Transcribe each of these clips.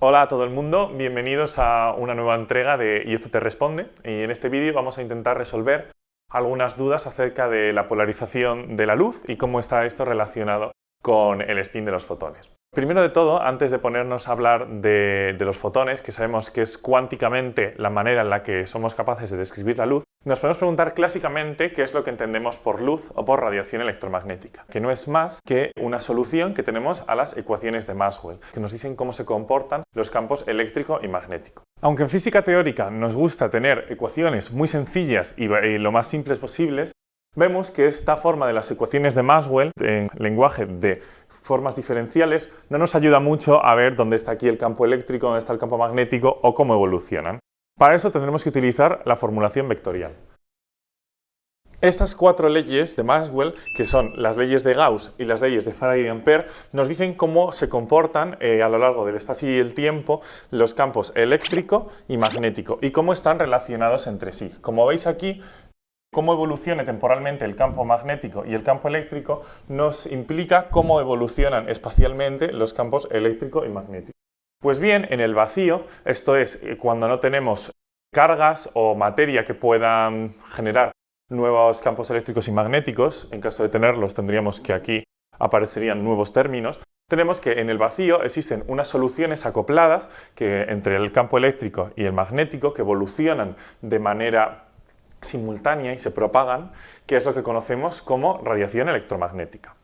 Hola a todo el mundo, bienvenidos a una nueva entrega de IFT Responde, y en este vídeo vamos a intentar resolver algunas dudas acerca de la polarización de la luz y cómo está esto relacionado con el spin de los fotones. Primero de todo, antes de ponernos a hablar de los fotones, que sabemos que es cuánticamente la manera en la que somos capaces de describir la luz, nos podemos preguntar clásicamente qué es lo que entendemos por luz o por radiación electromagnética, que no es más que una solución que tenemos a las ecuaciones de Maxwell, que nos dicen cómo se comportan los campos eléctrico y magnético. Aunque en física teórica nos gusta tener ecuaciones muy sencillas y lo más simples posibles, vemos que esta forma de las ecuaciones de Maxwell, en lenguaje de formas diferenciales, no nos ayuda mucho a ver dónde está aquí el campo eléctrico, dónde está el campo magnético o cómo evolucionan. Para eso tendremos que utilizar la formulación vectorial. Estas cuatro leyes de Maxwell, que son las leyes de Gauss y las leyes de Faraday y Ampère, nos dicen cómo se comportan a lo largo del espacio y el tiempo los campos eléctrico y magnético y cómo están relacionados entre sí. Como veis aquí, cómo evolucione temporalmente el campo magnético y el campo eléctrico nos implica cómo evolucionan espacialmente los campos eléctrico y magnético. Pues bien, en el vacío, esto es cuando no tenemos cargas o materia que puedan generar nuevos campos eléctricos y magnéticos, en caso de tenerlos tendríamos que aquí aparecerían nuevos términos. Tenemos que en el vacío existen unas soluciones acopladas que entre el campo eléctrico y el magnético que evolucionan de manera simultánea y se propagan, que es lo que conocemos como radiación electromagnética.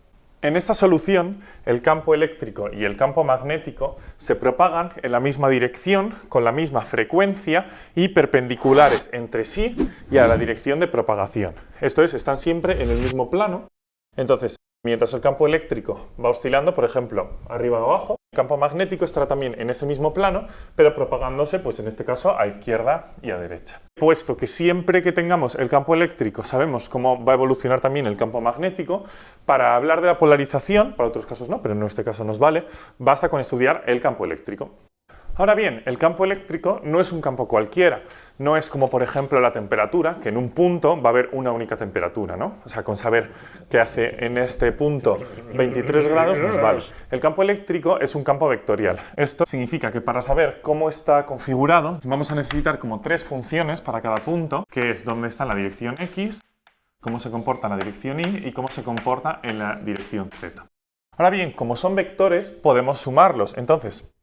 En esta solución, el campo eléctrico y el campo magnético se propagan en la misma dirección, con la misma frecuencia y perpendiculares entre sí y a la dirección de propagación. Esto es, están siempre en el mismo plano. Entonces, mientras el campo eléctrico va oscilando, por ejemplo, arriba o abajo, el campo magnético estará también en ese mismo plano, pero propagándose, pues en este caso, a izquierda y a derecha. Puesto que siempre que tengamos el campo eléctrico sabemos cómo va a evolucionar también el campo magnético, para hablar de la polarización, para otros casos no, pero en este caso nos vale, basta con estudiar el campo eléctrico. Ahora bien, el campo eléctrico no es un campo cualquiera, no es como por ejemplo la temperatura, que en un punto va a haber una única temperatura, ¿no? O sea, con saber que hace en este punto 23 grados nos vale. El campo eléctrico es un campo vectorial. Esto significa que para saber cómo está configurado vamos a necesitar como tres funciones para cada punto, que es dónde está la dirección X, cómo se comporta en la dirección Y y cómo se comporta en la dirección Z. Ahora bien, como son vectores, podemos sumarlos. Entonces,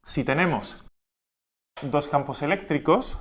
si tenemos dos campos eléctricos,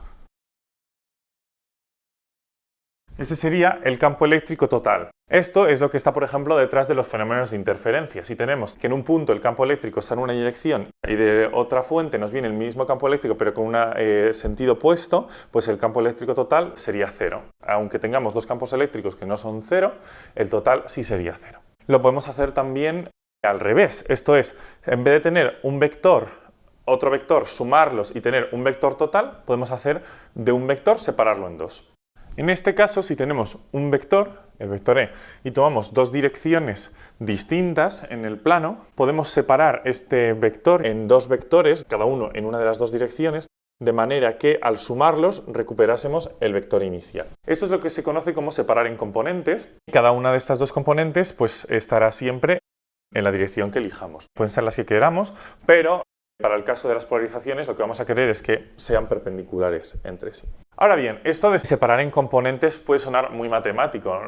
este sería el campo eléctrico total. Esto es lo que está, por ejemplo, detrás de los fenómenos de interferencia. Si tenemos que en un punto el campo eléctrico está en una dirección y de otra fuente nos viene el mismo campo eléctrico pero con un sentido opuesto, pues el campo eléctrico total sería cero. Aunque tengamos dos campos eléctricos que no son cero, el total sí sería cero. Lo podemos hacer también al revés. Esto es, en vez de tener un vector, otro vector, sumarlos y tener un vector total, podemos hacer de un vector separarlo en dos. En este caso, si tenemos un vector, el vector E, y tomamos dos direcciones distintas en el plano, podemos separar este vector en dos vectores, cada uno en una de las dos direcciones, de manera que al sumarlos recuperásemos el vector inicial. Esto es lo que se conoce como separar en componentes. Cada una de estas dos componentes pues estará siempre en la dirección que elijamos. Pueden ser las que queramos, pero para el caso de las polarizaciones lo que vamos a querer es que sean perpendiculares entre sí. Ahora bien, esto de separar en componentes puede sonar muy matemático.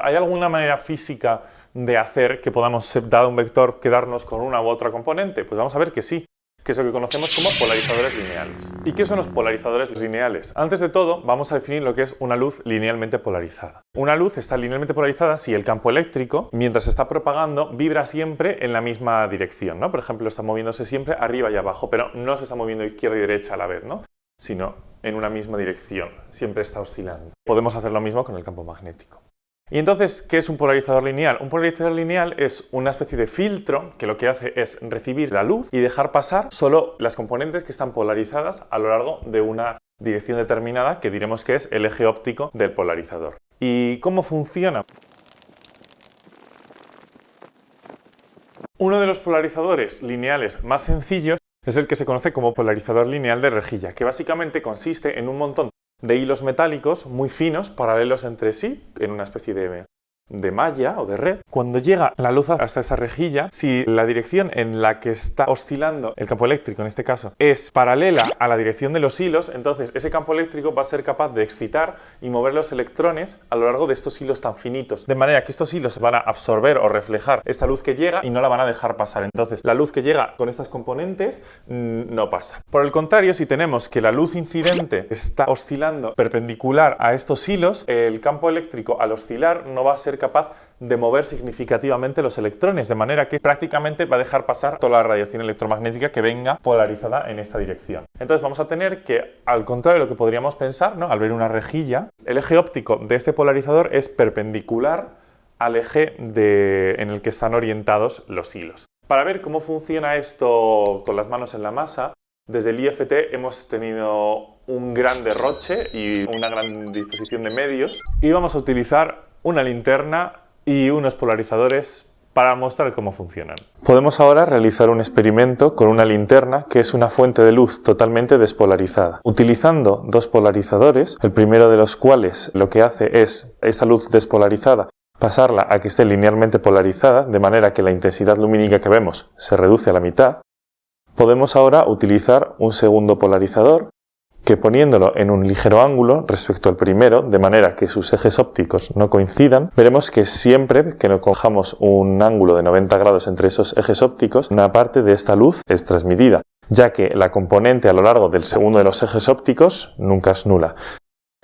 ¿Hay alguna manera física de hacer que podamos, dado un vector, quedarnos con una u otra componente? Pues vamos a ver que sí, que es lo que conocemos como polarizadores lineales. ¿Y qué son los polarizadores lineales? Antes de todo, vamos a definir lo que es una luz linealmente polarizada. Una luz está linealmente polarizada si el campo eléctrico, mientras se está propagando, vibra siempre en la misma dirección, ¿no? Por ejemplo, está moviéndose siempre arriba y abajo, pero no se está moviendo izquierda y derecha a la vez, ¿no? Sino en una misma dirección, siempre está oscilando. Podemos hacer lo mismo con el campo magnético. Y entonces, ¿qué es un polarizador lineal? Un polarizador lineal es una especie de filtro que lo que hace es recibir la luz y dejar pasar solo las componentes que están polarizadas a lo largo de una dirección determinada que diremos que es el eje óptico del polarizador. ¿Y cómo funciona? Uno de los polarizadores lineales más sencillos es el que se conoce como polarizador lineal de rejilla, que básicamente consiste en un montón de hilos metálicos muy finos, paralelos entre sí, en una especie de de malla o de red. Cuando llega la luz hasta esa rejilla, si la dirección en la que está oscilando el campo eléctrico, en este caso, es paralela a la dirección de los hilos, entonces ese campo eléctrico va a ser capaz de excitar y mover los electrones a lo largo de estos hilos tan finitos, de manera que estos hilos van a absorber o reflejar esta luz que llega y no la van a dejar pasar. Entonces la luz que llega con estas componentes no pasa. Por el contrario, si tenemos que la luz incidente está oscilando perpendicular a estos hilos, el campo eléctrico al oscilar no va a ser capaz de mover significativamente los electrones, de manera que prácticamente va a dejar pasar toda la radiación electromagnética que venga polarizada en esta dirección. Entonces vamos a tener que, al contrario de lo que podríamos pensar, ¿no?, al ver una rejilla, el eje óptico de este polarizador es perpendicular al eje en el que están orientados los hilos. Para ver cómo funciona esto con las manos en la masa, desde el IFT hemos tenido un gran derroche y una gran disposición de medios, y vamos a utilizar una linterna y unos polarizadores para mostrar cómo funcionan. Podemos ahora realizar un experimento con una linterna que es una fuente de luz totalmente despolarizada. Utilizando dos polarizadores, el primero de los cuales lo que hace es esta luz despolarizada pasarla a que esté linealmente polarizada, de manera que la intensidad lumínica que vemos se reduce a la mitad, podemos ahora utilizar un segundo polarizador que, poniéndolo en un ligero ángulo respecto al primero, de manera que sus ejes ópticos no coincidan, veremos que siempre que nos cojamos un ángulo de 90 grados entre esos ejes ópticos, una parte de esta luz es transmitida, ya que la componente a lo largo del segundo de los ejes ópticos nunca es nula,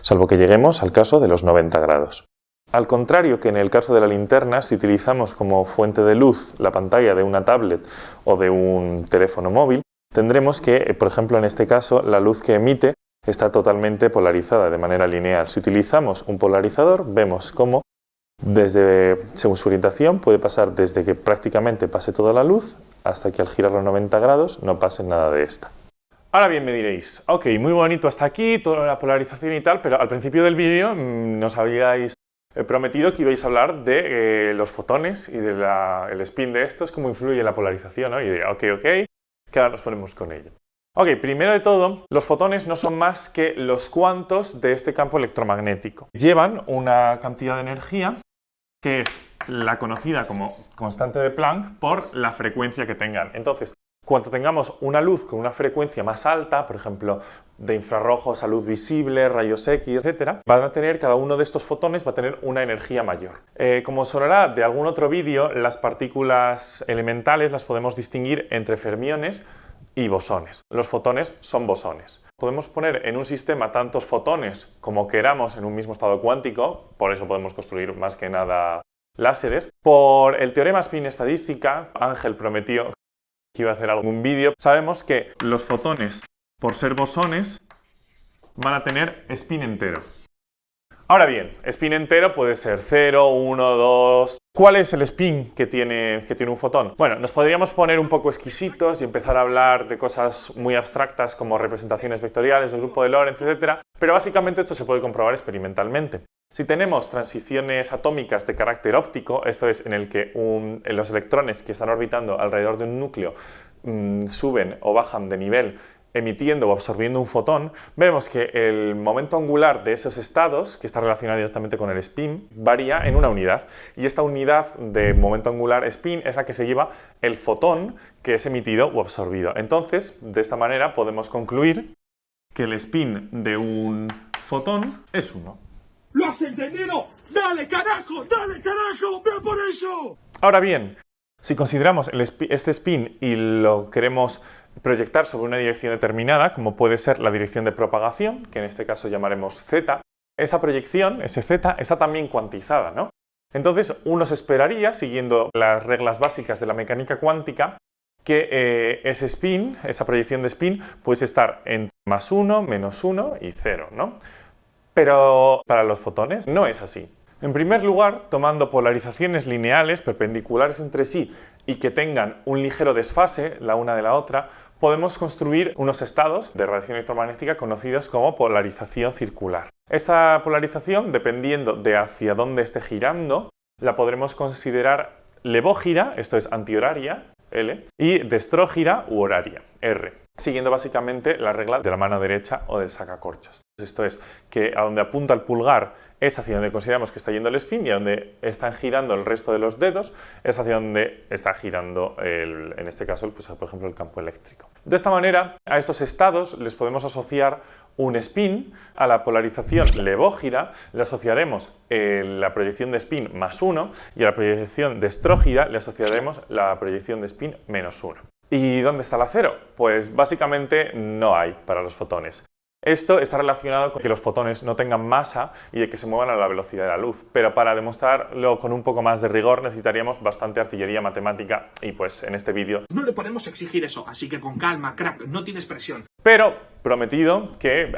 salvo que lleguemos al caso de los 90 grados. Al contrario que en el caso de la linterna, si utilizamos como fuente de luz la pantalla de una tablet o de un teléfono móvil, tendremos que, por ejemplo, en este caso, la luz que emite está totalmente polarizada de manera lineal. Si utilizamos un polarizador, vemos cómo, según su orientación, puede pasar desde que prácticamente pase toda la luz hasta que al girar los 90 grados no pase nada de esta. Ahora bien, me diréis, ok, muy bonito hasta aquí, toda la polarización y tal, pero al principio del vídeo nos habíais prometido que ibais a hablar de los fotones y del spin de estos, cómo influye la polarización, ¿no? Y diría, ok, que ahora nos ponemos con ello. Ok, primero de todo, los fotones no son más que los cuantos de este campo electromagnético. Llevan una cantidad de energía que es la conocida como constante de Planck por la frecuencia que tengan. Entonces, cuando tengamos una luz con una frecuencia más alta, por ejemplo, de infrarrojos a luz visible, rayos X, etc., cada uno de estos fotones va a tener una energía mayor. Como sonará de algún otro vídeo, las partículas elementales las podemos distinguir entre fermiones y bosones. Los fotones son bosones. Podemos poner en un sistema tantos fotones como queramos en un mismo estado cuántico, por eso podemos construir más que nada láseres. Por el teorema spin estadística, Ángel prometió que iba a hacer algún vídeo. Sabemos que los fotones, por ser bosones, van a tener spin entero. Ahora bien, spin entero puede ser 0, 1, 2... ¿Cuál es el spin que tiene un fotón? Bueno, nos podríamos poner un poco exquisitos y empezar a hablar de cosas muy abstractas como representaciones vectoriales del grupo de Lorentz, etc. Pero básicamente esto se puede comprobar experimentalmente. Si tenemos transiciones atómicas de carácter óptico, esto es en el que los electrones que están orbitando alrededor de un núcleo suben o bajan de nivel emitiendo o absorbiendo un fotón, vemos que el momento angular de esos estados, que está relacionado directamente con el spin, varía en una unidad. Y esta unidad de momento angular spin es la que se lleva el fotón que es emitido o absorbido. Entonces, de esta manera podemos concluir que el spin de un fotón es 1. ¿Lo has entendido? ¡Dale, carajo! ¡Ve por eso! Ahora bien, si consideramos este spin y lo queremos proyectar sobre una dirección determinada, como puede ser la dirección de propagación, que en este caso llamaremos z, esa proyección, ese z, está también cuantizada, ¿no? Entonces uno se esperaría, siguiendo las reglas básicas de la mecánica cuántica, que ese spin, esa proyección de spin, puede estar entre +1, -1 y 0, ¿no? Pero para los fotones no es así. En primer lugar, tomando polarizaciones lineales perpendiculares entre sí y que tengan un ligero desfase la una de la otra, podemos construir unos estados de radiación electromagnética conocidos como polarización circular. Esta polarización, dependiendo de hacia dónde esté girando, la podremos considerar levógira, esto es antihoraria, L, y destrógira u horaria, R, siguiendo básicamente la regla de la mano derecha o del sacacorchos. Esto es, que a donde apunta el pulgar es hacia donde consideramos que está yendo el spin y a donde están girando el resto de los dedos es hacia donde está girando, en este caso, pues, por ejemplo, el campo eléctrico. De esta manera, a estos estados les podemos asociar un spin. A la polarización levógira le asociaremos la proyección de spin +1 y a la proyección de estrógira le asociaremos la proyección de spin -1. ¿Y dónde está la cero? Pues básicamente no hay para los fotones. Esto está relacionado con que los fotones no tengan masa y de que se muevan a la velocidad de la luz, pero para demostrarlo con un poco más de rigor necesitaríamos bastante artillería matemática y pues en este vídeo No le podemos exigir eso, así que con calma, crack, no tienes presión. Pero prometido que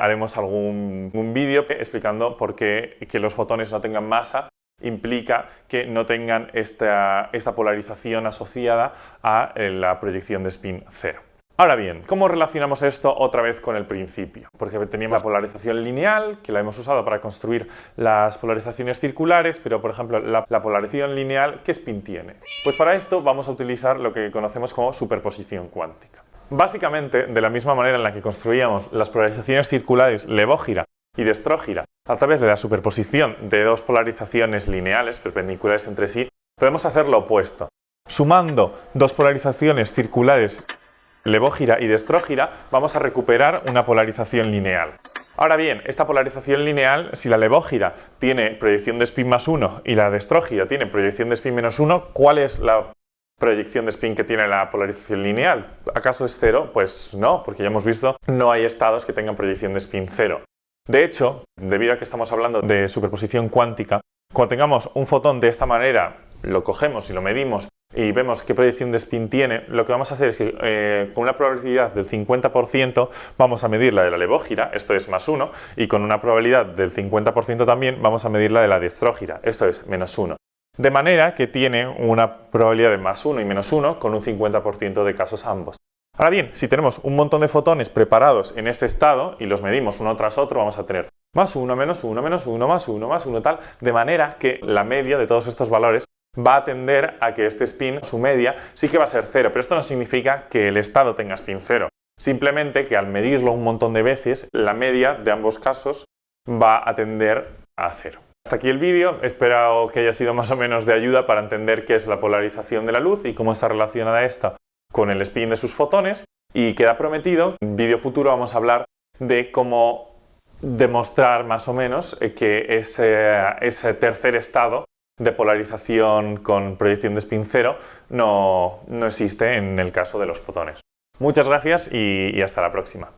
haremos algún vídeo explicando por qué que los fotones no tengan masa implica que no tengan esta polarización asociada a la proyección de spin 0. Ahora bien, ¿cómo relacionamos esto otra vez con el principio? Porque teníamos la polarización lineal, que la hemos usado para construir las polarizaciones circulares, pero por ejemplo la polarización lineal, ¿qué spin tiene? Pues para esto vamos a utilizar lo que conocemos como superposición cuántica. Básicamente, de la misma manera en la que construíamos las polarizaciones circulares levógira y de estrógira a través de la superposición de dos polarizaciones lineales perpendiculares entre sí, podemos hacer lo opuesto. Sumando dos polarizaciones circulares levógira y de estrógira, vamos a recuperar una polarización lineal. Ahora bien, esta polarización lineal, si la levógira tiene proyección de spin +1 y la de estrógira tiene proyección de spin -1, ¿cuál es la proyección de spin que tiene la polarización lineal? ¿Acaso es 0? Pues no, porque ya hemos visto no hay estados que tengan proyección de spin 0. De hecho, debido a que estamos hablando de superposición cuántica, cuando tengamos un fotón de esta manera, lo cogemos y lo medimos y vemos qué proyección de spin tiene, lo que vamos a hacer es que con una probabilidad del 50% vamos a medir la de la levógira, esto es +1, y con una probabilidad del 50% también vamos a medir la de la de estrógira, esto es -1. De manera que tiene una probabilidad de +1 y -1 con un 50% de casos ambos. Ahora bien, si tenemos un montón de fotones preparados en este estado y los medimos uno tras otro, vamos a tener +1, -1, -1, +1, +1, tal, de manera que la media de todos estos valores va a tender a que este spin, su media, sí que va a ser 0, pero esto no significa que el estado tenga spin 0. Simplemente que al medirlo un montón de veces, la media de ambos casos va a tender a 0. Hasta aquí el vídeo, espero que haya sido más o menos de ayuda para entender qué es la polarización de la luz y cómo está relacionada esta con el spin de sus fotones, y queda prometido, en un vídeo futuro vamos a hablar de cómo demostrar más o menos que ese tercer estado de polarización con proyección de spin 0 no existe en el caso de los fotones. Muchas gracias y hasta la próxima.